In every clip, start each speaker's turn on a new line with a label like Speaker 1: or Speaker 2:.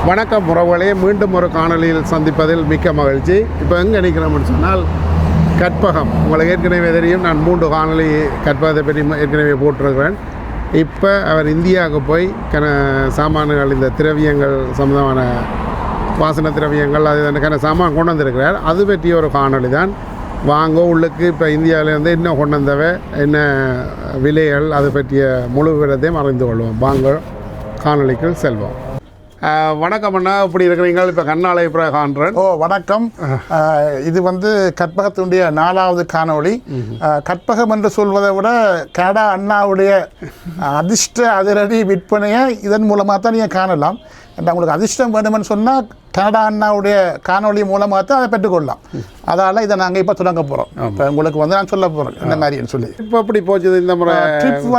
Speaker 1: வணக்கம் உறவுகளே, மீண்டும் ஒரு காணொலியில் சந்திப்பதில் மிக்க மகிழ்ச்சி. இப்போ எங்கே நிற்கிறோம்னு சொன்னால் கற்பகம். உங்களுக்கு ஏற்கனவே தெரியும், நான் 3 காணொலி கற்பகத்தை பற்றி ஏற்கனவே போட்டிருக்கிறேன். இப்போ அவர் இந்தியாவுக்கு போய் சாமான்கள், இந்த திரவியங்கள் சம்பந்தமான வாசன திரவியங்கள், அது சாமான் கொண்டு வந்திருக்கிறார். அது பற்றிய ஒரு காணொலி தான். வாங்க உள்ளுக்கு இப்போ இந்தியாவிலேருந்து என்ன கொண்டு வந்தவை, என்ன விலைகள், அது பற்றிய முழு விவரத்தையும் அறிந்து கொள்வோம். வாங்க காணொலிக்கு செல்வோம். வணக்கம் அண்ணா, இப்படி இருக்கிறீங்க? இப்போ கண்ணாலை காண்றேன்.
Speaker 2: வணக்கம். இது கற்பகத்தினுடைய 4வது காணொளி. கற்பகம் என்று சொல்வதை விட கனடா அண்ணாவுடைய அதிர்ஷ்ட அதிரடி விற்பனையை இதன் மூலமாக தான் நீங்கள் காணலாம். உங்களுக்கு அதிர்ஷ்டம் வேணுமென்னு சொன்னால் கனடா அண்ணாவுடைய காணொலி மூலமாக தான் அதை பெற்றுக்கொள்ளலாம். அதால் இதை நாங்கள் இப்போ தொடங்க போகிறோம். இப்போ உங்களுக்கு நான் சொல்ல போகிறேன் என்ன மாதிரின்னு சொல்லி.
Speaker 1: இப்போ எப்படி போச்சுது இந்த முறை
Speaker 2: ட்ரிப்?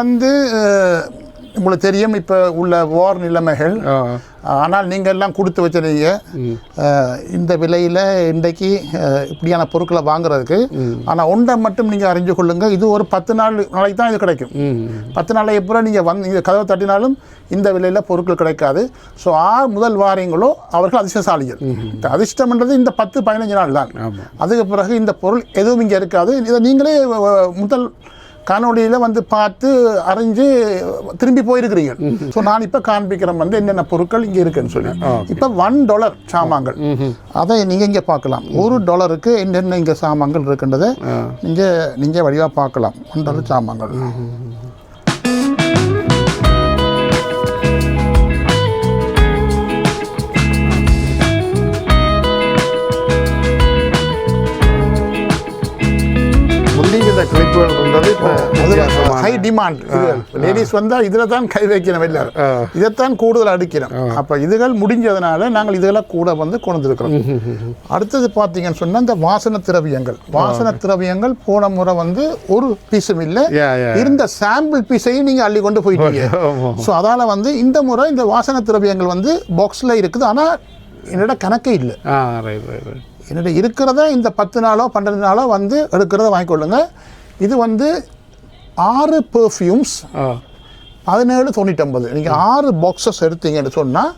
Speaker 2: உங்களுக்கு தெரியும் இப்போ உள்ள வார் நிலைமைகள். ஆனால் நீங்கள் எல்லாம் கொடுத்து வச்சிருக்கீங்க இந்த விலையில் இன்றைக்கு இப்படியான பொருட்களை வாங்குறதுக்கு. ஆனால் ஒன்றை மட்டும் நீங்கள் அறிஞ்சு கொள்ளுங்கள், இது ஒரு 10 நாளைக்கு தான் இது கிடைக்கும். 10 நாளைக்கு அப்புறம் நீங்கள் கதவை தட்டினாலும் இந்த விலையில் பொருட்கள் கிடைக்காது. ஸோ முதல் வாரங்களோ அவர்கள் அதிர்ஷ்டசாலிகள். அதிர்ஷ்டம்ன்றது இந்த 10-15 நாள் தான். அதுக்கு பிறகு இந்த பொருள் எதுவும் இங்கே இருக்காது. இதை நீங்களே முதல் காணொலியில் பார்த்து அறிஞ்சு திரும்பி போயிருக்கிறீங்க. ஸோ நான் இப்போ காண்பிக்கிறேன் என்னென்ன பொருட்கள் இங்கே இருக்குன்னு சொல்லி. இப்போ $1 சாமான்கள், அதை நீங்கள் இங்கே பார்க்கலாம். $1 என்னென்ன இங்கே சாமான்கள் இருக்குன்றதை நீங்கள் வழியாக பார்க்கலாம். $1 சாமான்கள்.
Speaker 1: கிளிப்புகள் இருந்தது.
Speaker 2: High demand. லேடிஸ் வந்தால் இதில் தான் கை வைக்கணும், இல்லை இதைத்தான் கூடுதல் அடிக்கணும். அப்போ இதுகள் முடிஞ்சதுனால நாங்கள் இதெல்லாம் கூட கொண்டு வந்துருக்கிறோம். அடுத்தது பார்த்தீங்கன்னு சொன்னால் இந்த வாசன திரவியங்கள் போன முறை ஒரு பீஸும் இல்லை, இருந்த சாம்பிள் பீஸையும் நீங்கள் அள்ளி கொண்டு போயிட்டீங்க. ஸோ அதால் இந்த முறை இந்த வாசன திரவியங்கள் பாக்ஸில் இருக்குது. ஆனால் என்னோட கணக்கே இல்லை. என்னோட இருக்கிறத இந்த 10 நாளோ 12 நாளோ எடுக்கிறத வாங்கிக்கொள்ளுங்க. இது 6 பெர்ஃப்யூம்ஸ் 17.99. நீங்கள் 6 பாக்ஸஸ் எடுத்தீங்கன்னு சொன்னால்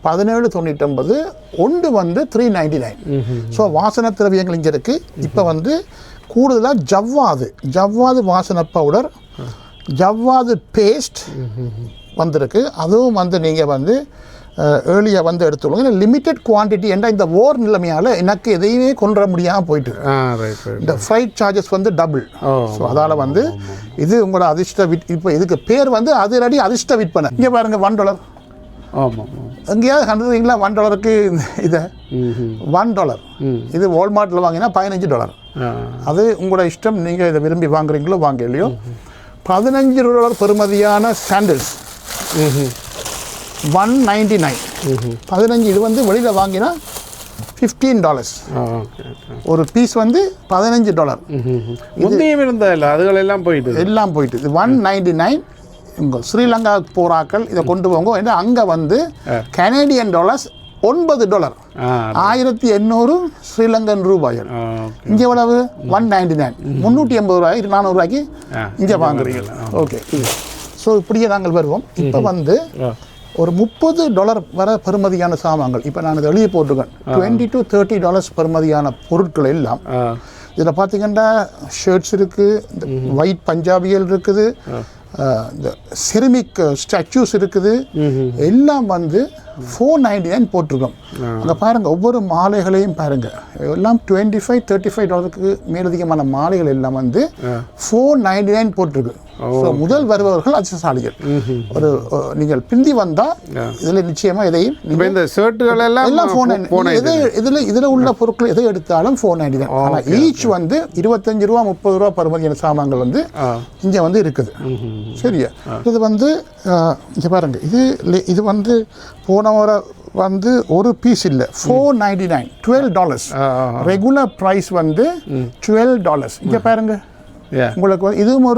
Speaker 2: 17.99. ஒன்று $3.99. ஸோ வாசன திரவியங்கள் இங்கே இருக்குது. இப்போ கூடுதலாக ஜவ்வாது வாசனை பவுடர், ஜவ்வாது பேஸ்ட் வந்திருக்கு. அதுவும் நீங்கள் ஏர்லியாக எடுத்துக்கொள்ளுங்க. லிமிட்டட் குவான்டிட்டி என்ற இந்த ஓர் நிலைமையால் எனக்கு எதையுமே கொண்டு வர முடியாமல் போயிட்டு இந்த ஃப்ரைட் சார்ஜஸ் டபுள். ஸோ அதால் இது உங்களோட அதிர்ஷ்ட இப்போ இதுக்கு பேர் அதிரடி அதிர்ஷ்ட விற்பனை. இங்கே பாருங்கள் $1. எங்கேயாவது கண்டுறீங்களா $1க்கு இதை? $1 இது வால்மார்ட்டில் வாங்கினா $15. அது உங்களோட இஷ்டம், நீங்கள் இதை விரும்பி வாங்குறீங்களோ வாங்கலையோ. $15 பெறுமதியான சாண்டில்ஸ் $199. 15. இது வெளியில் வாங்கினா $15. ஒரு பீஸ் $15.
Speaker 1: முந்தையும் இருந்தால் அதுகளெல்லாம் போயிட்டு
Speaker 2: எல்லாம் போயிட்டு. இது $199. இங்கே ஸ்ரீலங்காவுக்கு போகிறாக்கள் இதை கொண்டு போங்க. ஏன்னா அங்கே கனேடியன் டாலர்ஸ் $9, 1800 ஸ்ரீலங்கன் ரூபாய்கள். இங்கே எவ்வளவு? $199. 380 ரூபாய் 400 ரூபாய்க்கு இங்கே வாங்குறீங்க. ஓகே. ஸோ இப்படியே நாங்கள் வருவோம். இப்போ ஒரு $30 வர பெறுமதியான சாமான்கள். இப்போ நான் இதை எழுதி போட்டிருக்கேன். $20 to $30 பெறுமதியான பொருட்கள் எல்லாம் இதில் பார்த்தீங்கன்னா ஷர்ட்ஸ் இருக்குது, இந்த ஒயிட் பஞ்சாபிகள் இருக்குது, இந்த செரமிக் ஸ்டாச்சூஸ் இருக்குது. எல்லாம் $499 போட்டிருக்கோம். அங்கே பாருங்கள், ஒவ்வொரு மாலைகளையும் பாருங்கள், எல்லாம் $25-35 மேலதிகமான மாலைகள் எல்லாம் $499 போட்டிருக்கு. ஸோ முதல் வருபவர்கள் அதிர்ஷ்டசாலிகள். ஒரு நீங்கள் பிந்தி வந்தால் இதில் நிச்சயமாக எதையும்
Speaker 1: இந்த ஷர்ட்டுகள் எல்லாம்
Speaker 2: இதில் உள்ள பொருட்கள் எதை எடுத்தாலும் $499. ஆனால் ஈச் $25 30 ரூபா பெறுமதியான சாமான்கள் இங்கே இருக்குது. சரியா? இது இங்கே பாருங்கள், இது போன முறை ஒரு பீஸ் இல்லை, $499. $12. Regular price $12. இங்கே பாருங்க, உங்களுக்கு இதுவும்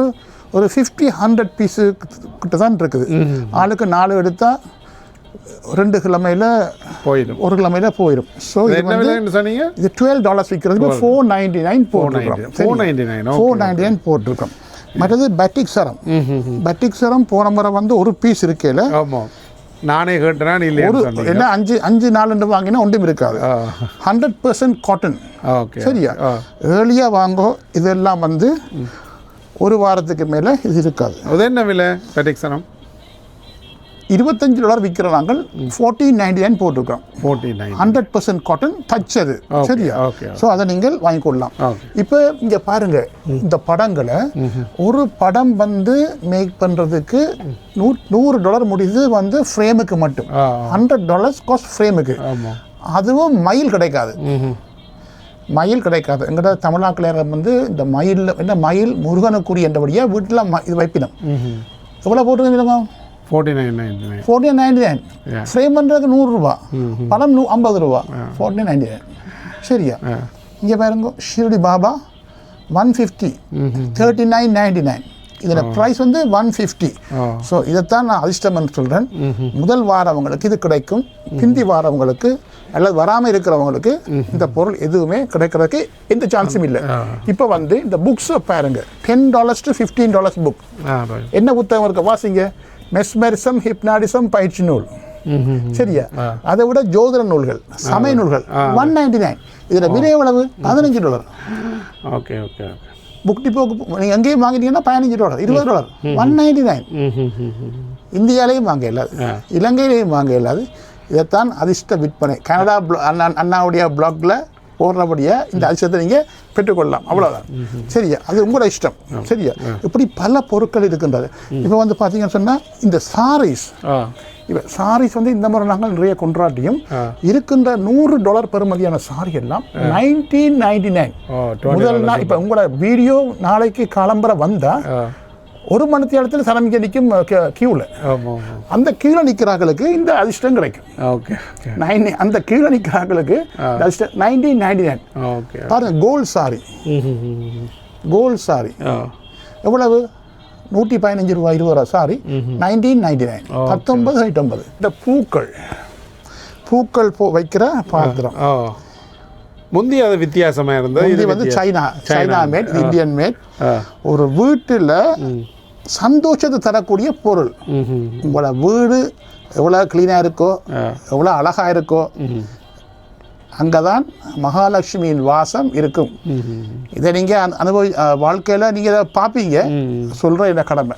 Speaker 2: ஒரு 50-100 பீஸு கிட்ட தான் இருக்குது. ஆளுக்கு 4 எடுத்தால் 2 கிழமையில் போயிடும், 1 கிழமையில் போயிடும். ஸோ இது $12 விற்கிறது. $499 போட்டிருக்கோம். $499 போட்டிருக்கோம். மற்றது பேட்டிக் சரம். பேட்டிக் சரம் போன முறை ஒரு பீஸ் இருக்கையில்
Speaker 1: நானே கேட்டேன் இல்லை
Speaker 2: என்ன 5 வாங்கினா ஒன்றும் இருக்காது. 100% காட்டன்.
Speaker 1: ஓகே
Speaker 2: சரியா? ஏர்லியாக வாங்கோ. இதெல்லாம் வந்து ஒரு வாரத்துக்கு மேலே இது இருக்காது.
Speaker 1: அது என்ன விலை பெட்டிக்ஸனம்?
Speaker 2: $25 விற்கிற நாங்கள் $14.99 போட்டிருக்கோம். 100% காட்டன் தச்சது. சரியா? ஸோ அதை நீங்கள் வாங்கிக்கொள்ளலாம். இப்போ இங்கே பாருங்க, இந்த படங்களை ஒரு படம் வந்து மேக் பண்ணுறதுக்கு $100 முடியுது வந்து ஃப்ரேமுக்கு மட்டும். $100 காஸ்ட் ஃப்ரேமுக்கு. அதுவும் மயில் கிடைக்காது. மயில் கிடைக்காது. எங்கள்கிட்ட தமிழ்நாட்டில் வந்து இந்த மயில் என்ன மயில் முருகனுக்குரிய என்றபடியாக வீட்டில் இது வைப்பினம். எவ்வளோ போட்டுருங்க? $49.99. ஃப்ரேம் பண்ணுறதுக்கு $100, படம் $50, $49.99. சரியா? இங்கே பாருங்க, ஷிரடி பாபா 150, $39.99. இதில் ப்ரைஸ் வந்து 150. ஸோ இதைத்தான் நான் அதிர்ஷ்டம்னு சொல்கிறேன். முதல் வாரவங்களுக்கு இது கிடைக்கும், பிந்தி வாரவங்களுக்கு அல்லது வராமல் இருக்கிறவங்களுக்கு இந்த பொருள் எதுவுமே கிடைக்கிறதுக்கு எந்த சான்ஸும் இல்லை. இப்போ வந்து இந்த புக்ஸை பாருங்க, $10 to $15 புக். என்ன புத்தகம் இருக்க வாசிங்க? மெஸ்மரிசம், ஹிப்னாடிசம் பயிற்சி நூல். சரியா? அதை விட ஜோதிட நூல்கள், சமய நூல்கள் 199. இதில் விலை எவ்வளவு? $15.
Speaker 1: Okay okay.
Speaker 2: புக் டிப்போக்கு நீங்கள் எங்கேயும் வாங்கிட்டீங்கன்னா $15, $20, $199. இந்தியாவிலையும் வாங்க இல்லாது, இலங்கையிலையும் வாங்க இல்லாது. இதைத்தான் அதிர்ஷ்ட விற்பனை. கனடா அண்ணாவுடைய பிளாக்ல போடுறபடியாக இந்த அதிர்ஷ்டத்தை நீங்கள் பெற்றுக்கொள்ளலாம். அவ்வளோதான். சரியா? அது உங்களோட இஷ்டம். சரியா? இப்படி பல பொருட்கள் இருக்கின்றது. இப்போ வந்து பார்த்தீங்கன்னு சொன்னால் இந்த சாரீஸ், இப்போ சாரீஸ் வந்து இந்த முறை நாங்கள் நிறைய கொண்டாட்டியும் இருக்கின்ற $100 பெறுமதியான சாரி எல்லாம் 1999. முதல் நாள் இப்போ உங்களோட வீடியோ நாளைக்கு காலம்பரை வந்தால் 1 மணி நேரத்தில் சரமிக்க நிற்கும் கியூவில். அந்த கீழே நிற்கிறார்களுக்கு இந்த அதிர்ஷ்டம் கிடைக்கும்.
Speaker 1: ஓகே.
Speaker 2: அந்த கீழே நிற்கிறார்களுக்கு அதிர்ஷ்டம் 1999. பாருங்க, கோல்ட் சாரி. கோல்ட் சாரி எவ்வளவு? $115, $20 சாரி 1999. 1999. இந்த பூக்கள் வைக்கிற பாத்திரம்
Speaker 1: முந்தி அது வித்தியாசமாக இருந்தது.
Speaker 2: இது வந்து சைனா மேட், இந்தியன் மேட். ஒரு வீட்டில் சந்தோஷத்தை தரக்கூடிய பொருள். உங்களோட வீடு எவ்வளோ க்ளீனாக இருக்கோ, எவ்வளோ அழகாக இருக்கோ, அங்கே தான் மகாலட்சுமியின் வாசம் இருக்கும். இதை நீங்கள் வாழ்க்கையில் நீங்கள் இதை பார்ப்பீங்க. சொல்கிற இந்த கடமை.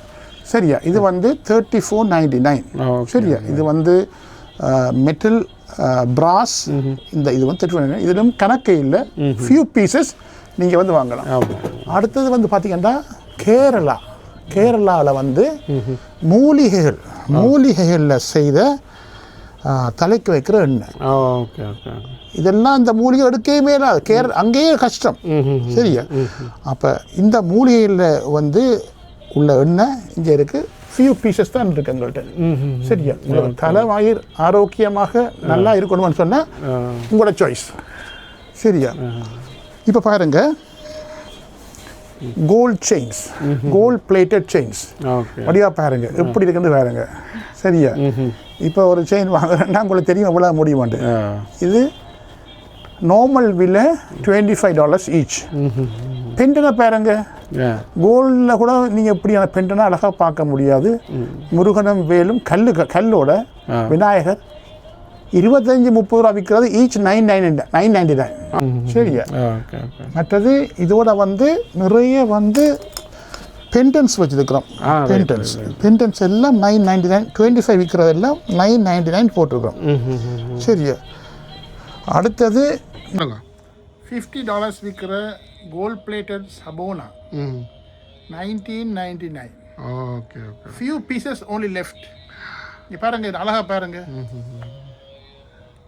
Speaker 2: சரியா? இது வந்து $34.99. சரியா? இது வந்து மெட்டல் பிராஸ். இந்த இது வந்து $34.99. இதிலும் கணக்கு இல்லை, ஃபியூ பீசஸ் நீங்கள் வந்து வாங்கலாம். அடுத்தது வந்து பார்த்தீங்கன்னா கேரளாவில் வந்து மூலிகைகளில் செய்த தலைக்கு வைக்கிற எண்ணெய். இதெல்லாம் இந்த மூலிகை எடுக்கவே மேலாது. அங்கேயே கஷ்டம். சரியா? அப்போ இந்த மூலிகையில் வந்து உள்ள எண்ணெய் இங்கே இருக்குது. ஃபியூ பீசஸ் தான் இருக்கு எங்கள்கிட்ட. சரியா? உங்களோட தலைவாயிர் ஆரோக்கியமாக நல்லா இருக்கணும்னு சொன்னால் உங்களோட சாய்ஸ். சரியா? இப்போ பாருங்க, gold chains, gold plated chains. அப்படியா பாருங்க எப்படி இருக்குன்னு பாருங்க. சரியா? இப்போ ஒரு செயின் வாங்குறேன்னா உங்களுக்கு தெரியும் எவ்வளோ முடியுமாண்டு. இது நார்மல் விலை $25 ஈச். பெண்டனை பாருங்க, கோல்டில் கூட நீங்கள் எப்படியான பெண்டனை அழகாக பார்க்க முடியாது. முருகனும் வேலும் கல்லோட விநாயகர் 25-30 விற்கிறது. ஈச் $999. சரியா? மற்றது இதோட வந்து நிறைய வந்து பென்டன்ஸ் வச்சுருக்கிறோம். பென்டன்ஸ் எல்லாம் $999. 25 விற்கிறது எல்லாம் $999 போட்டிருக்கிறோம். சரியா? அடுத்தது $50 விற்கிற கோல்ட் பிளேட்டட் சபோனா 1999.
Speaker 1: Okay okay.
Speaker 2: Few pieces only left. இங்கே பாருங்க, இது அழகாக பாருங்க.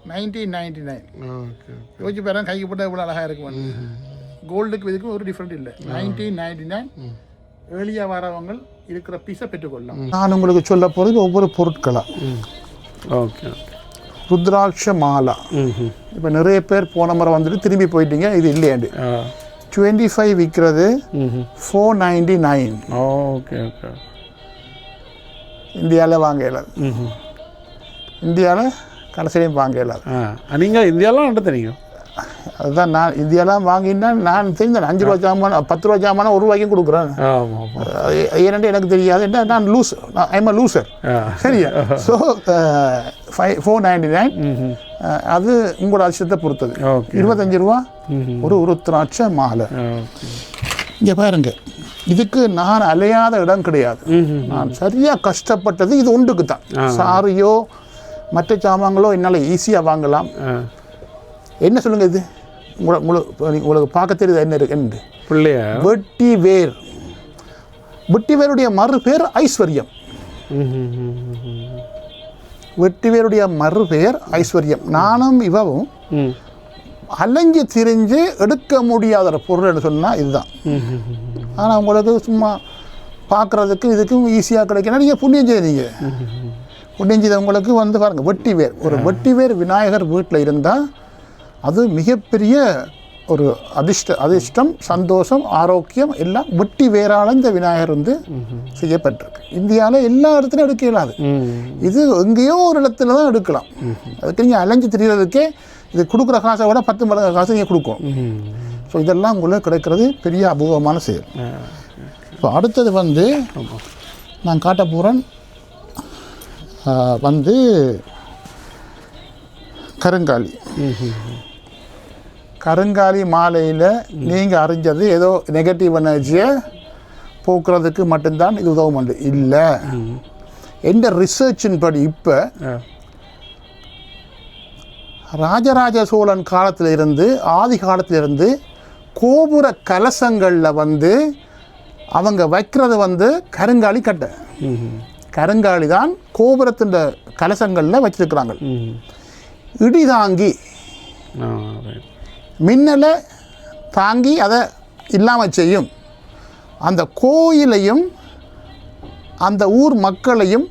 Speaker 2: 1999.
Speaker 1: ஓகே.
Speaker 2: யோசிச்சு பாருங்க, கைக்கு போட்டால் இவ்வளோ அழகாக இருக்கும். கோல்டுக்கு இதுக்கும் ஒரு டிஃப்ரெண்ட் இல்லை. 1999. ஏர்லியாக வரவங்க இருக்கிற பீஸை பெற்றுக்கொள்ளலாம். நான் உங்களுக்கு சொல்ல போகிறது ஒவ்வொரு பொருட்களாக.
Speaker 1: ஓகே.
Speaker 2: ருத்ராட்ச மாலா. இப்போ நிறைய பேர் போன முறை வந்துட்டு திரும்பி போயிட்டீங்க, இது இல்லையாண்டு. 25 விற்கிறது $499.
Speaker 1: Okay okay.
Speaker 2: இந்தியாவில் வாங்க இயலாது. இந்தியாவில் கடைசிலையும் வாங்க இயலாது.
Speaker 1: நீங்கள் இந்தியாவில் நடத்துறீங்க?
Speaker 2: அதுதான் நான் இதெல்லாம் வாங்கினா நான் தெரிஞ்சேன் 5 ரூபா ஜாமான் 10 ரூபா ஜாமான் 1 ரூபாய்க்கும் கொடுக்குறேன். ஏனென்று எனக்கு தெரியாது என்ன நான் லூஸ் ஐம் அ லூசர். சரியா? ஸோ 499 அது உங்களோட அதிர்ஷ்டத்தை பொறுத்தது. 25 ரூபா ஒரு உருத்திராட்ச மாலை. இங்கே பாருங்க, இதுக்கு நான் அலையாத இடம் கிடையாது. நான் சரியாக கஷ்டப்பட்டது இது ஒன்றுக்கு தான். சாரியோ மற்ற சாமான்களோ என்னால் ஈஸியாக வாங்கலாம். என்ன சொல்லுங்க இது உங்களுக்கு பார்க்க தெரியுது என்ன இருக்கு?
Speaker 1: பிள்ளையா
Speaker 2: வெட்டி வேர். வெட்டி வேருடைய மறு பேர் ஐஸ்வர்யம். வெட்டி வேருடைய மறு பேர் ஐஸ்வர்யம். நானும் இவவும் அலைஞ்சு திரிஞ்சு எடுக்க முடியாத பொருள் சொன்னால் இதுதான். ஆனால் உங்களுக்கு சும்மா பார்க்குறதுக்கு இதுக்கும் ஈஸியாக கிடைக்கணும். நீங்கள் புண்ணியம் செய்வீங்க. புண்ணியம் செய்த உங்களுக்கு வந்து பாருங்கள், வெட்டி வேர். ஒரு வெட்டி வேர் விநாயகர் வீட்டில் இருந்தால் அது மிகப்பெரிய ஒரு அதிர்ஷ்டம், சந்தோஷம், ஆரோக்கியம் எல்லாம் வெட்டி வேறால் இந்த விநாயகர் வந்து செய்யப்பட்டிருக்கு. இந்தியாவில் எல்லா இடத்துலையும் எடுக்க இயலாது. இது எங்கேயோ ஒரு இடத்துல தான் எடுக்கலாம். அதுக்கு நீங்கள் அலைஞ்சு திரிகிறதுக்கே இது கொடுக்குற காசை விட 10 மடங்கு காசு நீங்கள் கொடுக்கணும். ஸோ இதெல்லாம் உங்களுக்கு கிடைக்கிறது பெரிய அபூர்வமான செயல். இப்போ அடுத்தது வந்து நான் காட்ட போகிறேன் வந்து கருங்காலி. கருங்காலி மாலையில் நீங்கள் அறிஞ்சது ஏதோ நெகட்டிவ் எனர்ஜியை போக்குறதுக்கு மட்டும்தான் இது உதவும் இல்லை. எந்த ரிசர்ச்சின் படி இப்போ ராஜராஜ சோழன் காலத்தில் இருந்து ஆதி காலத்திலிருந்து கோபுர கலசங்களில் வந்து அவங்க வைக்கிறது வந்து கருங்காலி கட்டை. கருங்காலி தான் கோபுரத்தின் கலசங்களில் வச்சிருக்கிறாங்க. இடி தாங்கி மின்னலை தாங்கி அதை இல்லாமல் செய்யும். அந்த கோயிலையும் அந்த ஊர் மக்களையும்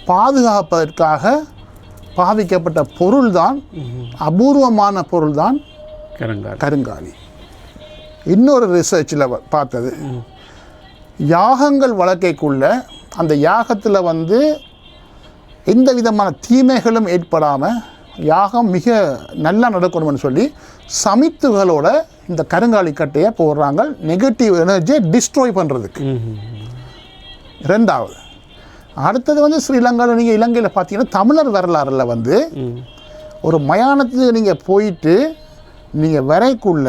Speaker 2: பாதுகாப்பதற்காக பாவிக்கப்பட்ட பொருள்தான், அபூர்வமான பொருள்தான் கருங்காலி. இன்னொரு ரிசர்ச்சில் பார்த்தது, யாகங்கள் வழக்கைக்குள்ள அந்த யாகத்தில் வந்து எந்த விதமான தீமைகளும் ஏற்படாமல் யாகம் மிக நல்லா நடக்கணும்னு சொல்லி சமித்துகளோட இந்த கருங்காலி கட்டையை போடுறாங்க, நெகட்டிவ் எனர்ஜியை டிஸ்ட்ராய் பண்ணுறதுக்கு. ரெண்டாவது அடுத்தது வந்து ஸ்ரீலங்காவில் நீங்கள் இலங்கையில் பார்த்தீங்கன்னா தமிழர் வரலாறில் வந்து ஒரு மயானத்துக்கு நீங்கள் போயிட்டு நீங்கள் வரைக்குள்ள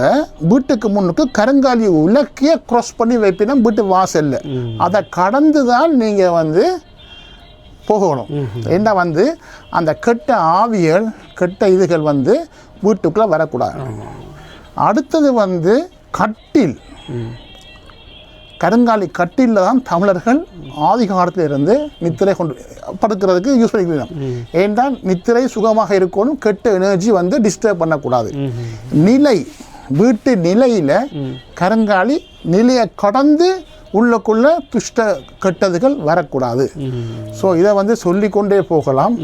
Speaker 2: வீட்டுக்கு முன்னுக்கு கருங்காலி உலக்கையை க்ராஸ் பண்ணி வைப்பினா வீட்டு வாசல்ல அதை கடந்து தான் நீங்கள் வந்து போகணும். ஏன்னா வந்து அந்த கெட்ட ஆவிகள் கெட்ட இதுகள் வந்து வீட்டுக்குள்ளே வரக்கூடாது. அடுத்தது வந்து கட்டில், கருங்காலி கட்டிலில் தான் தமிழர்கள் ஆதி காலத்தில் இருந்து நித்திரை கொண்டு படுக்கிறதுக்கு யூஸ் பண்ணிக்கலாம். ஏன்னா நித்திரை சுகமாக இருக்கணும், கெட்ட எனர்ஜி வந்து டிஸ்டர்ப் பண்ணக்கூடாது. நிலை, வீட்டு நிலையில் கருங்காலி நிலையை கடந்து உள்ளக்குள்ள துஷ்ட கெட்டதுகள் வரக்கூடாது. ஸோ இதை வந்து சொல்லிக்கொண்டே போகலாம்.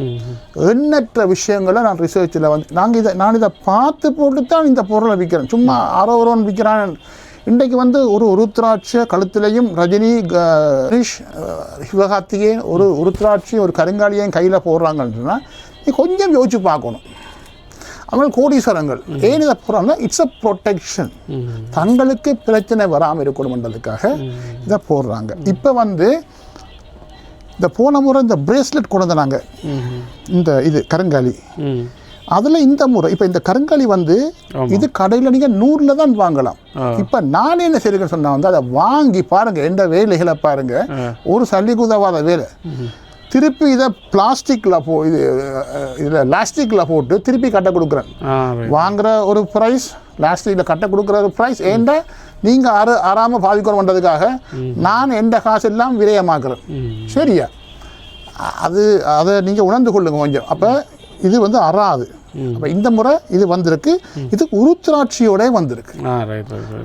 Speaker 2: எண்ணற்ற விஷயங்களை நான் ரிசர்ச்சில் வந்து நான் இதை பார்த்து போட்டு தான் இந்த பொருளை விற்கிறேன். சும்மா ஆரோவரோன்னு விற்கிறான். இன்றைக்கு வந்து ஒரு உருத்திராட்ச கழுத்துலையும் ரஜினி சிவகார்த்திகே ஒரு உருத்திராட்சி ஒரு கருங்காலியையும் கையில் போடுறாங்கன்னா கொஞ்சம் யோசிச்சு பார்க்கணும். அவங்க கோடீஸ்வரங்கள் ஏன் இதை போடுறாங்க? It's a protection. தங்களுக்கு பிரச்சனை வராமல் இருக்கணும்ன்றதுக்காக இதை போடுறாங்க. இப்போ வந்து இந்த போன முறை இந்த பிரேஸ்லெட் கொண்டு வந்தாங்க, இந்த இது கருங்காலி. அதில் இந்த முறை இப்போ இந்த கருங்காலி வந்து இது கடையில் நீங்கள் 100 தான் வாங்கலாம். இப்போ நான் என்ன செய்கிறேன்னு சொன்னால் வந்து அதை வாங்கி பாருங்கள், எந்த வேலைகளை பாருங்கள், ஒரு சல்லிகுதவாத வேலை. திருப்பி இதை பிளாஸ்டிக்கில் இதில் லாஸ்டிக்கில் போட்டு திருப்பி கட்ட கொடுக்குறேன். வாங்குகிற ஒரு ப்ரைஸ், லாஸ்டிக்கில் கட்ட கொடுக்குற ஒரு ப்ரைஸ். ஏன்டா நீங்கள் ஆறாமல் பாதிக்கணுன்றதுக்காக நான் எந்த காசு எல்லாம் விரயமாக்குறேன். சரியா? அதை நீங்கள் உணர்ந்து கொள்ளுங்க கொஞ்சம். அப்போ இது வந்து அறாது. அப்போ இந்த முறை இது வந்திருக்கு, இது உருத்திராட்சியோட வந்திருக்கு.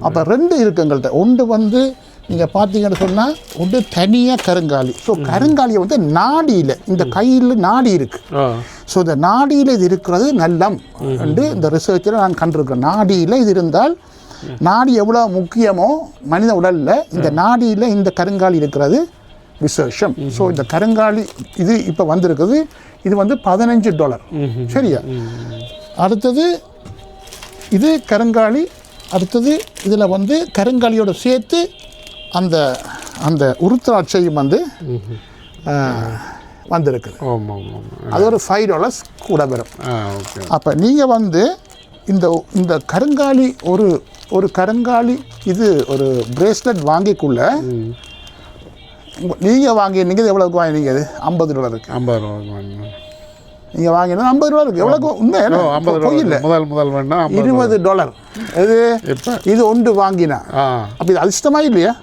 Speaker 2: அப்போ 2 இருக்கு எங்கள்கிட்ட. ஒன்று வந்து நீங்கள் பார்த்தீங்கன்னு சொன்னால் ஒன்று தனியாக கருங்காலி. ஸோ கருங்காலியை வந்து நாடியில், இந்த கையில் நாடி இருக்குது. ஸோ இந்த நாடியில் இது இருக்கிறது நல்லம் என்று இந்த ரிசர்ச்சில் நான் கண்டிருக்கிறேன். நாடியில் இது இருந்தால், நாடி எவ்வளோ முக்கியமோ மனித உடலில், இந்த நாடியில் இந்த கருங்காலி இருக்கிறது விசேஷம். ஸோ இந்த கருங்காலி இது இப்போ வந்திருக்குது. இது வந்து $15. சரியா? அடுத்தது இது கருங்காலி. அடுத்தது இதில் வந்து கருங்காலியோட சேர்த்து அந்த அந்த உருத்திராட்சையும் வந்து வந்திருக்குது. அது ஒரு $5 கூட வரும். அப்போ நீங்கள் வந்து இந்த இந்த கருங்காலி ஒரு கருங்காலி இது ஒரு பிரேஸ்லெட் வாங்கிக்குள்ள நீங்கள் வாங்கினீங்க எவ்வளோக்கு வாங்கினீங்க? அது $50.
Speaker 1: $50
Speaker 2: நீங்கள் வாங்கினது $50 எவ்வளோக்கு? உண்மை இல்லை,
Speaker 1: முதல் வேணா
Speaker 2: $20. இது ஒன்று வாங்கினா அப்போ இது அதிர்ஷ்டமா இல்லையா?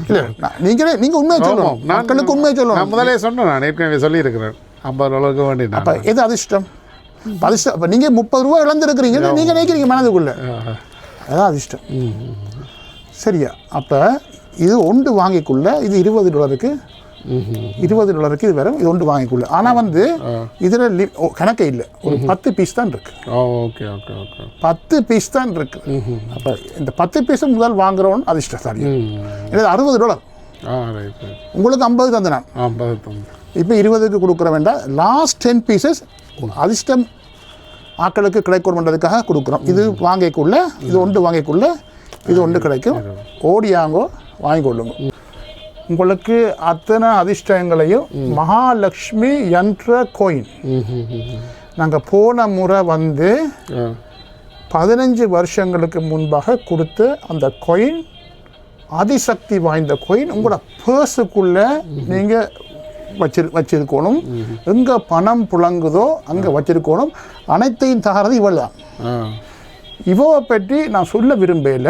Speaker 2: இல்லை, நீங்கள் உண்மையை சொல்லணும், மக்களுக்கு உண்மையை சொல்லணும்.
Speaker 1: நான் முதலே சொன்னேன், நான் ஏற்கனவே சொல்லியிருக்கிறேன் $50 வேண்டி.
Speaker 2: அப்போ எது அதிர்ஷ்டம்? அதிர்ஷ்டம். அப்போ நீங்கள் $30 இழந்துருக்கிறீங்க, நீங்கள் நினைக்கிறீங்க மனதுக்குள்ள, அதான் அதிர்ஷ்டம். சரியா? அப்போ இது ஒன்று வாங்கிக்குள்ள இது $20 $20 இது வரும். இது ஒன்று வாங்கிக்குள்ள. ஆனால் வந்து இதில் கணக்கே இல்லை, ஒரு 10 பீஸ் தான் இருக்கு.
Speaker 1: ஓகே ஓகே ஓகே
Speaker 2: 10 பீஸ் தான் இருக்கு. அப்போ இந்த 10 பீஸும் முதல் வாங்குறவன் அதிர்ஷ்டசாலி. இது $60. உங்களுக்கு 50 தந்து நான் இப்போ 20க்கு கொடுக்குற வேண்டாம். லாஸ்ட் 10 பீசஸ் அதிர்ஷ்டம் ஆக்களுக்கு கிடைக்கணுன்றதுக்காக கொடுக்குறோம். இது வாங்கிக்குள்ள இது ஒன்று வாங்கிக்குள்ள இது ஒன்று கிடைக்கும். ஓடியாங்கோ வாங்கிக்கொள்ளுங்க. உங்களுக்கு அத்தனை அதிர்ஷ்டங்களையும் மகாலட்சுமி யந்திர கோயின் நாங்கள் போன முறை வந்து 15 வருஷங்களுக்கு முன்பாக கொடுத்து அந்த கோயின் அதிசக்தி வாய்ந்த கோயின் உங்களோட பர்ஸுக்குள்ளே நீங்கள் வச்சிருக்கணும். எங்கே பணம் புழங்குதோ அங்கே வச்சிருக்கணும். அனைத்தையும் தகரது இவள் தான். இவவை பற்றி நான் சொல்ல விரும்பல,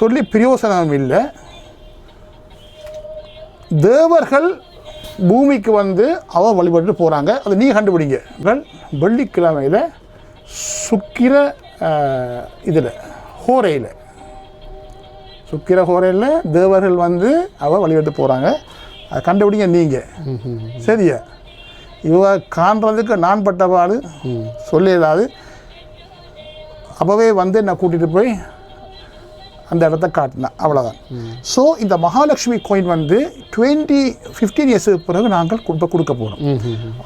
Speaker 2: சொல்லி பிரயோசனம் இல்லை. தேவர்கள் பூமிக்கு வந்து அவ வழிபட்டு போகிறாங்க. அதை நீ கண்டுபிடிங்க. வெள்ளிக்கிழமையில் சுக்கிர இதில் ஹோரையில் சுக்கிர ஹோரையில் தேவர்கள் வந்து அவ வழிபட்டு போகிறாங்க. அதை கண்டுபிடிங்க நீங்கள். சரியா? இவ காண்றதுக்கு நான் பட்டபாடு சொல்லிடாது. அப்போவே வந்து நான் கூட்டிகிட்டு போய் அந்த இடத்த காட்டினேன், அவ்வளோதான். ஸோ இந்த மகாலட்சுமி கோயின் வந்து 15 இயர்ஸுக்கு பிறகு நாங்கள் கொடுக்க போகிறோம்.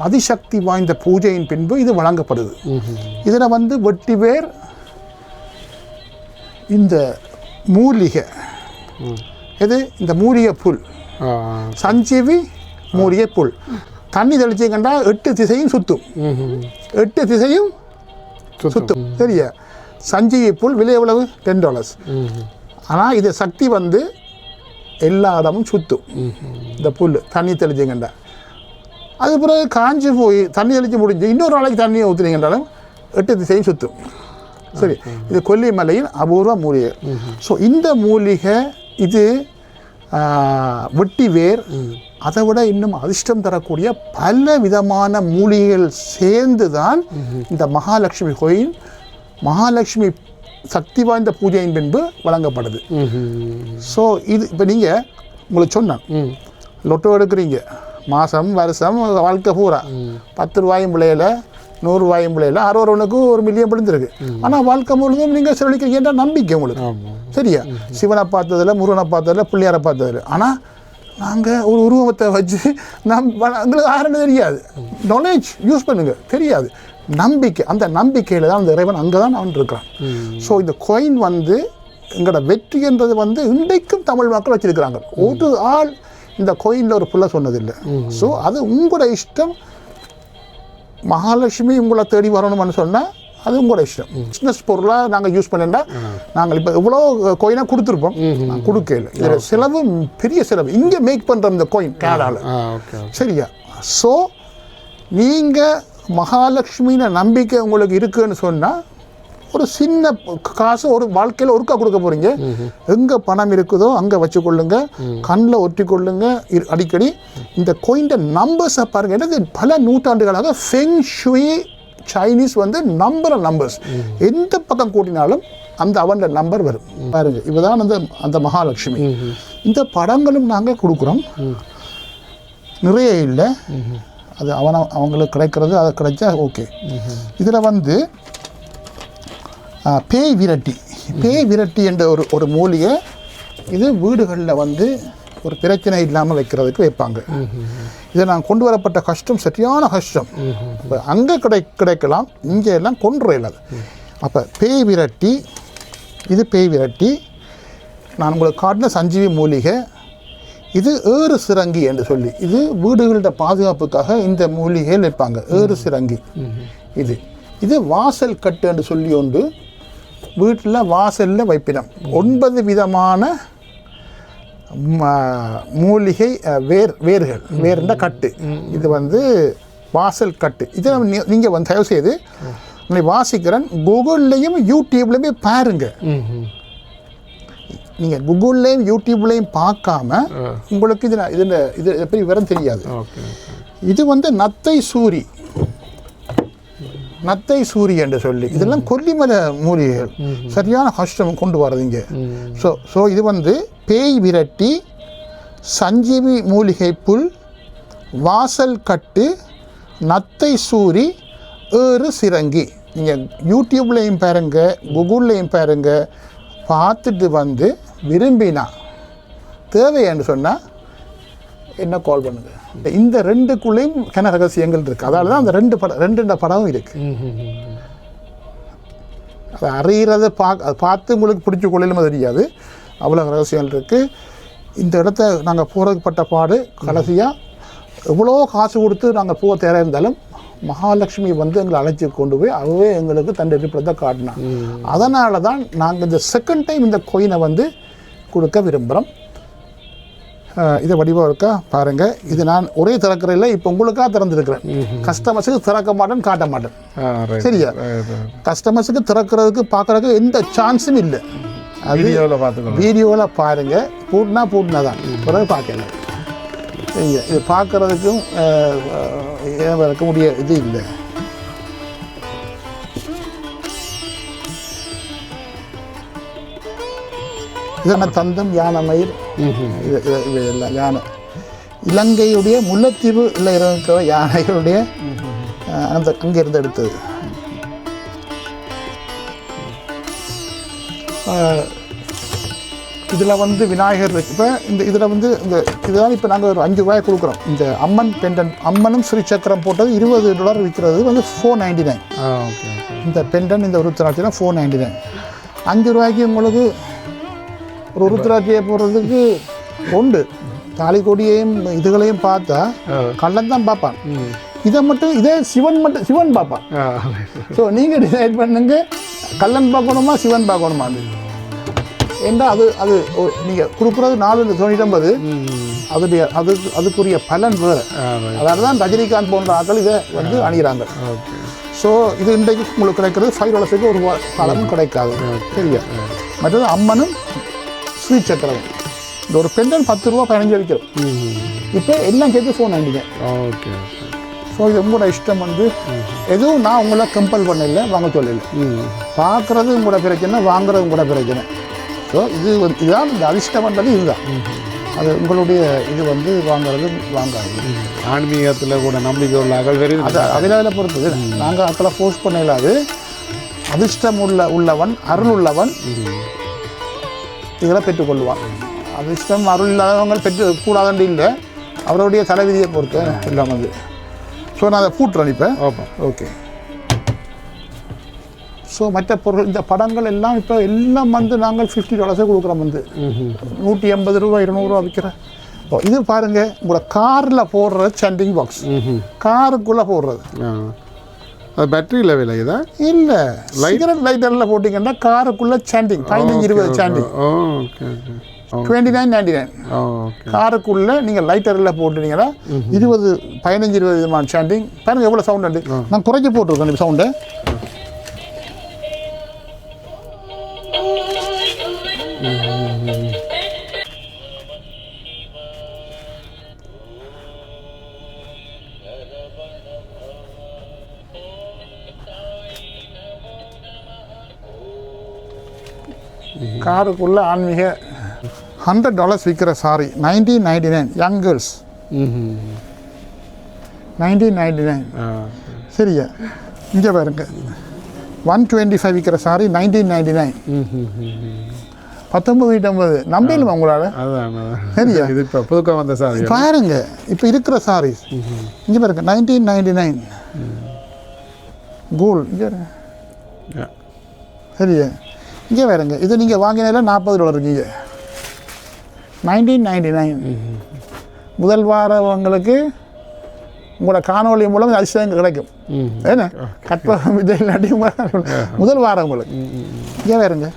Speaker 2: அதிசக்தி வாய்ந்த பூஜையின் பின்பு இது வழங்கப்படுது. இதில் வந்து வெட்டிவேர், இந்த மூலிகை, இது இந்த மூலிகை புல், சஞ்சீவி மூலிகை புல், தண்ணி தெளிச்சிங்கண்டா 8 திசையும் சுற்றும். 8 திசையும் சுற்றும். சரியா? சஞ்சீவி புல் விலை எவ்வளவு? $10. ஆனால் இது சக்தி வந்து எல்லா இடமும் சுற்றும். இந்த புல் தண்ணி தெளிச்சிங்கண்டா அது பிறகு காஞ்சி போய் தண்ணி தெளிச்சு முடிஞ்சு இன்னொரு நாளைக்கு தண்ணியை ஊற்றுனீங்கன்றாலும் 8 திசையும் சுற்றும். சரி, இது கொல்லிமலையின் அபூர்வ மூலிகை. ஸோ இந்த மூலிகை இது வெட்டி வேர், அதை விட இன்னும் அதிர்ஷ்டம் தரக்கூடிய பல விதமான மூலிகைகள் சேர்ந்து தான் இந்த மகாலட்சுமி கோயில் மகாலட்சுமி சக்தி வாய்ந்த பூஜையின் பின்பு வழங்கப்படுது. ஸோ இது இப்போ நீங்கள் உங்களுக்கு சொன்னேன், லொட்டோ எடுக்கிறீங்க, மாதம் வருஷம் வாழ்க்கை பூரா 10 ரூபாயும் பிள்ளையில 100 ரூபாயும் பிள்ளையில 60 1 மில்லியன் விழுந்துருக்கு. ஆனால் வாழ்க்கை முழுதும் நீங்கள் செலவழிக்கிறீங்கன்ற நம்பிக்கை உங்களுக்கு. சரியா? சிவனை பார்த்ததில்ல, முருகனை பார்த்ததில்ல, பிள்ளையாரை பார்த்ததில்ல. ஆனால் நாங்கள் ஒரு உருவத்தை வச்சு எங்களுக்கு யாருன்னு தெரியாது. நாலேஜ் யூஸ் பண்ணுங்க, தெரியாது. நம்பிக்கை, அந்த நம்பிக்கையில் தான் அந்த இறைவன் அங்கே தான் அவன் இருக்கிறான். ஸோ இந்த கோயின் வந்து எங்களோட வெற்றின்றது வந்து இன்றைக்கும் தமிழ் மக்கள் வச்சிருக்கிறாங்க. ஒரு ஆள் இந்த கோயினில் ஒரு புள்ள சொன்னதில்லை. ஸோ அது உங்களோட இஷ்டம். மகாலட்சுமி உங்களை தேடி வரணும்னு சொன்னால் அது உங்களோட இஷ்டம். பிஸ்னஸ் பொருளாக நாங்கள் யூஸ் பண்ணிட்டா நாங்கள் இப்போ எவ்வளோ கோயினாக கொடுத்துருப்போம், கொடுக்கல. இதில் செலவு பெரிய செலவு. இங்கே மேக் பண்ணுற இந்த கோயின் கேரளாவில். சரியா? ஸோ நீங்கள் மகாலட்சுமின நம்பிக்கை உங்களுக்கு இருக்குன்னு சொன்னால் ஒரு சின்ன காசு ஒரு வாழ்க்கையில் ஒருக்கா கொடுக்க போகிறீங்க. எங்கே பணம் இருக்குதோ அங்கே வச்சுக்கொள்ளுங்க, கண்ணில் ஒட்டிக்கொள்ளுங்க அடிக்கடி. இந்த கோயின்ட நம்பர்ஸை பாருங்கள். என்னது பல நூற்றாண்டுகளாக ஃபெங் ஷுயி சைனீஸ் வந்து நம்பர்ஸ் எந்த பக்கம் கூட்டினாலும் அந்த அவன் நம்பர் வரும். பாருங்க, இவதான் அந்த மகாலட்சுமி. இந்த படங்களும் நாங்கள் கொடுக்குறோம். நிறைய இல்லை, அது அவங்களுக்கு கிடைக்கிறது, அது கிடைச்சா ஓகே. இதில் வந்து பேய் விரட்டி என்ற ஒரு மூலிகை, இது வீடுகளில் வந்து ஒரு பிரச்சனை இல்லாமல் வைக்கிறதுக்கு வைப்பாங்க. இதை நான் கொண்டு வரப்பட்ட கஷ்டம் சரியான கஷ்டம். அங்கே கிடைக்கலாம், இங்கே எல்லாம் கொண்டு இல்லாது. அப்போ பேய் விரட்டி, இது பேய் விரட்டி. நான் உங்களுக்கு காட்டின சஞ்சீவி மூலிகை. இது ஏறு சிறங்கி என்று சொல்லி, இது வீடுகளோட பாதுகாப்புக்காக இந்த மூலிகையில் வைப்பாங்க, ஏறு சிறங்கி. இது வாசல் கட்டு என்று சொல்லி ஒன்று வீட்டில் வாசலில் வைப்பினம். 9 விதமான மூலிகை வேர்கள், வேறுண்ட கட்டு. இது வந்து வாசல் கட்டு. இதை நீங்கள் வந்து தயவு செய்து வாசிக்கிறேன், கூகுள்லேயும் யூடியூப்லேயுமே பாருங்கள். நீங்கள் கூகுள்லேயும் யூடியூப்லேயும் பார்க்காம உங்களுக்கு இது எப்படி விவரம் தெரியாது. இது வந்து நத்தை சூரி என்று சொல்லி, இதெல்லாம் கொல்லிமலை மூலிகைகள். சரியான கஷ்டம் கொண்டு வர்றது இங்கே. ஸோ இது வந்து பேய் விரட்டி, சஞ்சீவி மூலிகை புல், வாசல் கட்டு, நத்தை சூரி, ஏறு சிறங்கி. நீங்கள் யூடியூப்லேயும் பாருங்க, கூகுள்லேயும் பாருங்க, பார்த்துட்டு வந்து விரும்பினா தேவைன்னு சொன்னால் என்ன கால் பண்ணுங்க. இந்த 2க்குள்ளேயும் கன ரகசியங்கள் இருக்குது. அதால தான் அந்த ரெண்டு படமும் இருக்குது. அதை அறிகிறத பார்த்து உங்களுக்கு பிடிச்சி கொள்ளையிலும் தெரியாது, அவ்வளோ ரகசியங்கள் இருக்குது. இந்த இடத்த நாங்கள் போகிறதுக்கு பட்ட பாடு, கடைசியாக எவ்வளோ காசு கொடுத்து நாங்கள் போக தேர இருந்தாலும் மகாலட்சுமி வந்து எங்களை அழைச்சி கொண்டு போய் அவவே எங்களுக்கு தன் இருப்பிடத்தை காட்டினான். அதனால தான் நாங்கள் இந்த செகண்ட் டைம் இந்த கோயினை வந்து கொடுக்க விரும்புகிறோம். இதை வடிவாக இருக்கா பாருங்கள். இது நான் ஒரே திறக்கிறையில் இப்போ உங்களுக்காக திறந்துருக்கிறேன். கஸ்டமர்ஸுக்கு திறக்க மாட்டேன்னு காட்ட மாட்டேன். சரியா? கஸ்டமர்ஸுக்கு திறக்கிறதுக்கு பார்க்குறதுக்கு எந்த சான்ஸும் இல்லை. வீடியோவில் பாருங்கள். பூட்டினா தான், பிறகு பார்க்கல. இது பார்க்குறதுக்கும் இருக்க முடிய இது இல்லை. இதெல்லாம் தந்தம், யானை மயிர், இதெல்லாம் யானை. இலங்கையுடைய முல்லைத்தீவில் இருக்கிற யானைகளுடைய அந்த அங்கே இருந்து எடுத்தது. இதில் வந்து விநாயகர் இருக்குது. இப்போ இதில் வந்து இதுதான் இப்போ நாங்கள் ஒரு 5 ரூபாய் கொடுக்குறோம். இந்த அம்மன் பெண்டன், அம்மனும் ஸ்ரீ சக்கரம் போட்டது $20 விற்கிறது வந்து $4.99. இந்த பெண்டன், இந்த ருத்ராட்சியெலாம் $4.99. 5 ரூபாய்க்கு உங்களுக்கு ஒரு ருத்ராட்சியை போடுறதுக்கு உண்டு. தாலி கொடியையும் இதுகளையும் பார்த்தா கள்ளன் தான் பார்ப்பான். இதே சிவன் பார்ப்பான். ஸோ நீங்கள் டிசைட் பண்ணுங்க, கள்ளன் பார்க்கணுமா சிவன் பார்க்கணுமா. ஏன்னா அது நீங்கள் கொடுக்குறது 499, அதுக்குரிய பலன் வேறு. அதனால தான் ரஜினிகாந்த் போன்ற ஆட்கள் இதை வந்து அணிகிறாங்க. ஸோ இது இன்றைக்கு உங்களுக்கு கிடைக்கிறது $5 ஒரு பலனும் கிடைக்காது. சரியா? மற்றது அம்மனும் ஸ்ரீ சக்கரம். இந்த ஒரு பெண்டன் $10 15 விற்கிறோம். இப்போ எல்லாம் சேர்த்து $4.99.
Speaker 3: ஓகே.
Speaker 2: ஸோ இது உங்களோட இஷ்டம். வந்து எதுவும் நான் உங்களை கம்பல் பண்ணல, வாங்க சொல்லலை. பார்க்குறது உங்களோட பிரச்சனை, வாங்குறது உங்களோட பிரச்சனை. ஸோ இதுதான் இந்த அதிர்ஷ்டம் பண்ணுறது. இதுதான் அது உங்களுடைய இது வந்து வாங்குறது வாங்காது.
Speaker 3: ஆன்மீகத்தில் கூட நம்பிக்கை உள்ளார்கள் வெறும்
Speaker 2: அது அதில் பொறுத்தது. நாங்கள் அதில் போஸ்ட் பண்ணலாது. அதிர்ஷ்டம் உள்ளவன், அருள் உள்ளவன் இதெல்லாம் பெற்றுக்கொள்வான். அதிர்ஷ்டம் அருள் இல்லாதவங்க பெற்றுக்கூடாதுன்னு இல்லை, அவருடைய தலைவிதியை பொறுத்து எல்லாம் வந்து. ஸோ நான் அதை பூட்டுறேன் இப்போ. ஓகே. ஸோ மற்ற பொருள், இந்த படங்கள் எல்லாம் இப்போ எல்லாம் வந்து நாங்கள் $50 கொடுக்குறோம். வந்து $180 $200 விற்கிறேன். இது பாருங்கள், உங்களோட காரில் போடுற சாண்டிங் பாக்ஸ், காருக்குள்ளே போடுறது.
Speaker 3: அது பேட்டரியில் விலையுதா?
Speaker 2: இல்லை, சிகரெட் லைட்டரில் போட்டிங்கன்னா காருக்குள்ளே சாண்டிங் 15-20 சாண்டிங். $29.99. காருக்குள்ளே நீங்கள் லைட்டரில் போட்டுட்டீங்கன்னா 15-20 விதமான சாண்டிங். பாருங்கள் எவ்வளோ சவுண்ட் உண்டு. நான் குறைச்சி போட்டிருக்கேன் இப்போ சவுண்டு. காருக்குள்ள ஆன்மீக $100 விற்கிற சாரி $19.99. Young girls 19.99. சரியா? இங்கே பாருங்க, 125 விற்கிற சாரி 19.99. 19.50 நம்பிடுமா உங்களால்? சரியா?
Speaker 3: இது இப்போ புதுக்க வந்த சாரி
Speaker 2: பாருங்க. இப்போ இருக்கிற சாரீஸ் இங்கே பாருங்க 19.99. கோல்டு இங்கே சரியா இங்கே வேறுங்க இது நீங்கள் வாங்கினதில் $40 இருக்கீங்க 1999 முதல் வாரவங்களுக்கு உங்களோட காணொலி மூலம் அதிசயம் கிடைக்கும் ஏன்னா கற்பகம் இது இல்லாட்டியும் முதல் வாரம் உங்களுக்கு இங்கே வேறுங்க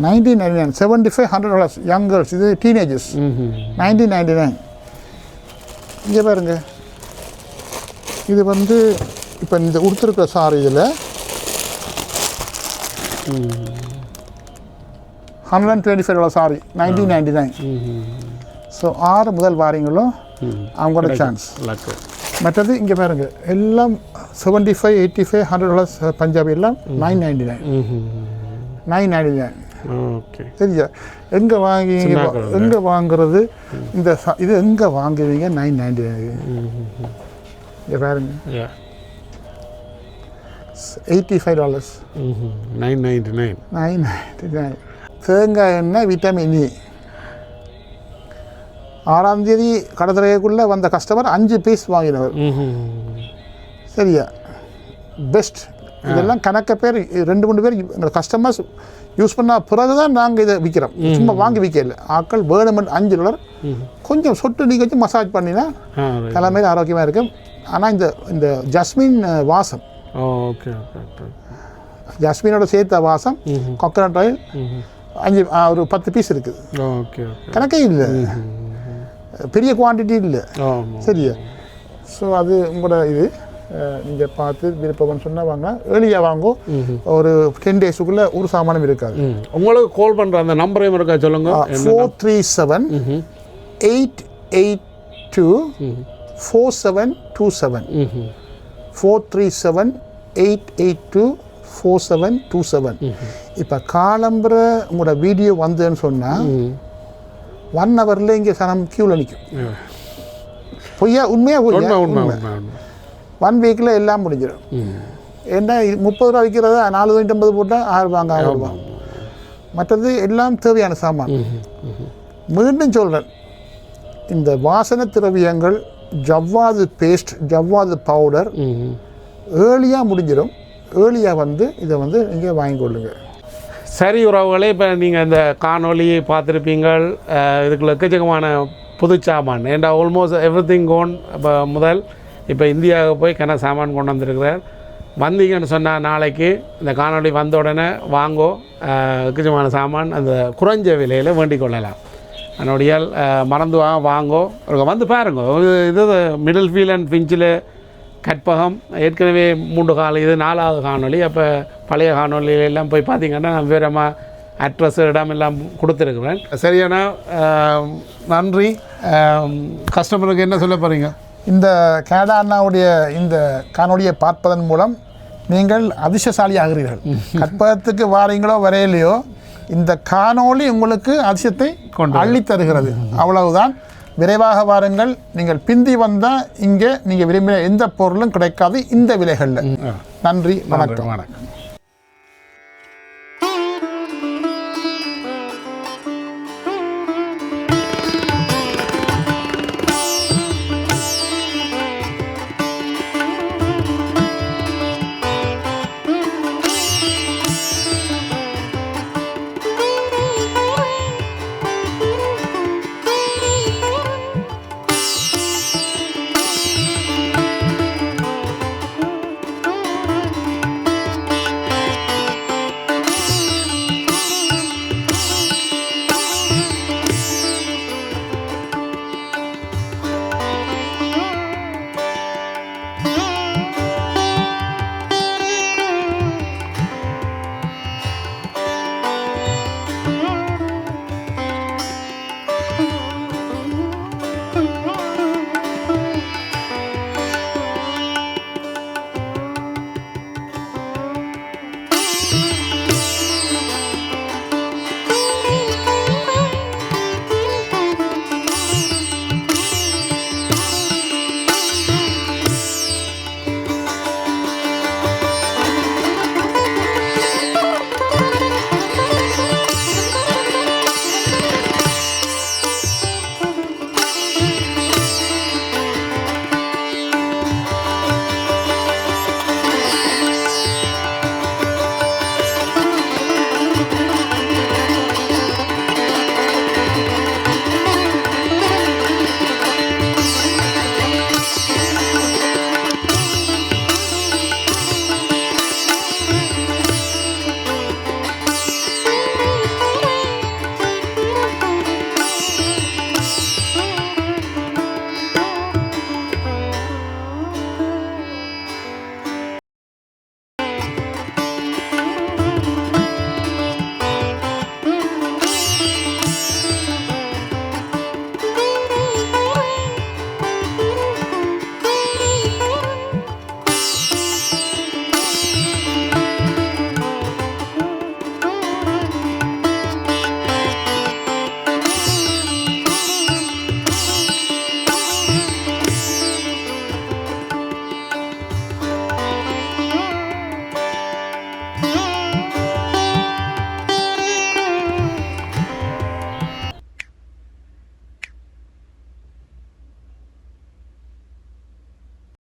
Speaker 2: 1999 $75 யங் கேர்ள்ஸ் இது டீனேஜர்ஸ் 1999 இங்கே பாருங்க இது வந்து இப்போ இந்த உடுத்திருக்கிற சாரி இதில் $125 சாரி 1999 ஸோ 6 முதல் வாரங்களும் அவங்களோட சான்ஸ் மற்றது இங்கே பாருங்க எல்லாம் $75, $85, $100 பஞ்சாபி எல்லாம் $999
Speaker 3: ஓகே
Speaker 2: சரியா எங்கே வாங்குறது இந்த இது எங்கே வாங்குவீங்க 999 இங்கே பாருங்க $85
Speaker 3: $999
Speaker 2: தேங்காய் எண்ணெய் விட்டமின் இ 6ஆம் தேதி கடற்கரைக்குள்ளே வந்த கஸ்டமர் 5 பீஸ் வாங்கினவர் சரியா பெஸ்ட் இதெல்லாம் கணக்க பேர் 2-3 பேர் எங்கள் கஸ்டமர்ஸ் யூஸ் பண்ண பிறகு தான் நாங்கள் இதை விற்கிறோம் சும்மா வாங்கி விற்கல ஆட்கள் வேணுமெண்ட் $5 கொஞ்சம் சொட்டு நீங்கள் வச்சு மசாஜ் பண்ணினா எல்லாமே ஆரோக்கியமாக இருக்கும் ஆனால் இந்த ஜஸ்மின் வாசம்
Speaker 3: ஓகே
Speaker 2: ஜஸ்மினோட சேர்த்த வாசம் கோகனட் ஆயில் 5 ஒரு 10 பீஸ் இருக்குது
Speaker 3: ஓகே
Speaker 2: கணக்கே இல்லை பெரிய குவான்டிட்டி இல்லை சரியா ஸோ அது உங்களோட இது நீங்கள் பார்த்து விருப்பம்னு சொன்னால் வாங்க ஏர்லியாக வாங்கும் ஒரு 10 டேஸுக்குள்ளே ஒரு சாமானம் இருக்காது
Speaker 3: உங்களுக்கு கால் பண்ணுற அந்த நம்பரையும் இருக்கா சொல்லுங்க
Speaker 2: 437-882-4727 437-882-4727 இப்போ காலம்புற உங்களோட வீடியோ வந்ததுன்னு சொன்னால் 1 ஹவரில் இங்கே சனம் க்யூவில் நிற்கும் பொய்யா உண்மையாக உண்மை 1 வீக்கில் எல்லாம் முடிஞ்சிடும் ஏன்னா $30 விற்கிறத 450 போட்டால் 6 வாங்க மற்றது எல்லாம் தேவையான சாமான் மீண்டும் சொல்கிறேன் இந்த வாசனை திரவியங்கள் ஜவ்வாது பேஸ்ட் ஜவ்வாது பவுடர் ஏர்லியாக முடிஞ்சிடும் ஏர்லியாக வந்து இதை வந்து நீங்கள் வாங்கிக்கொள்ளுங்க
Speaker 3: சரி உறவுகளே இப்போ நீங்கள் இந்த காணொலியை பார்த்துருப்பீங்கள் இதுக்குள்ள எக்கச்சக்கமான புது சாமான் ஏன்டா ஆல்மோஸ்ட் எவ்ரி திங் கோன் இப்போ முதல் இப்போ இந்தியாவுக்கு போய் கன சாமான் கொண்டு வந்திருக்கிறார் வந்தீங்கன்னு சொன்னால் நாளைக்கு இந்த காணொலி வந்த உடனே வாங்கோ எக்கச்சக்கமான சாமான் அந்த குறைஞ்ச விலையில் வேண்டிக் கொள்ளலாம் அதனுடைய மறந்து வாங்கோ வந்து பாருங்க இது மிடில் ஃபீல் அண்ட் ஃபிஞ்சில் கற்பகம் ஏற்கனவே 3 காலம் இது 4வது காணொலி அப்போ பழைய காணொலியெல்லாம் போய் பார்த்தீங்கன்னா நான் விவரமாக அட்ரஸ் இடம் எல்லாம் கொடுத்துருக்குறேன் சரியான நன்றி கஸ்டமருக்கு என்ன சொல்ல போகிறீங்க
Speaker 2: இந்த கனடா அண்ணாவுடைய இந்த காணொலியை பார்ப்பதன் மூலம் நீங்கள் அதிர்ஷ்டசாலி ஆகிறீர்கள் கற்பகத்துக்கு வாரீங்களோ வரையிலையோ இந்த காணொலி உங்களுக்கு அதிர்ஷ்டத்தை அள்ளித் தருகிறது அவ்வளவுதான் விரைவாக வாருங்கள் நீங்கள் பிந்தி வந்தால் இங்கே நீங்கள் விரும்பின எந்த பொருளும் கிடைக்காது இந்த விலைகளில் நன்றி வணக்கம்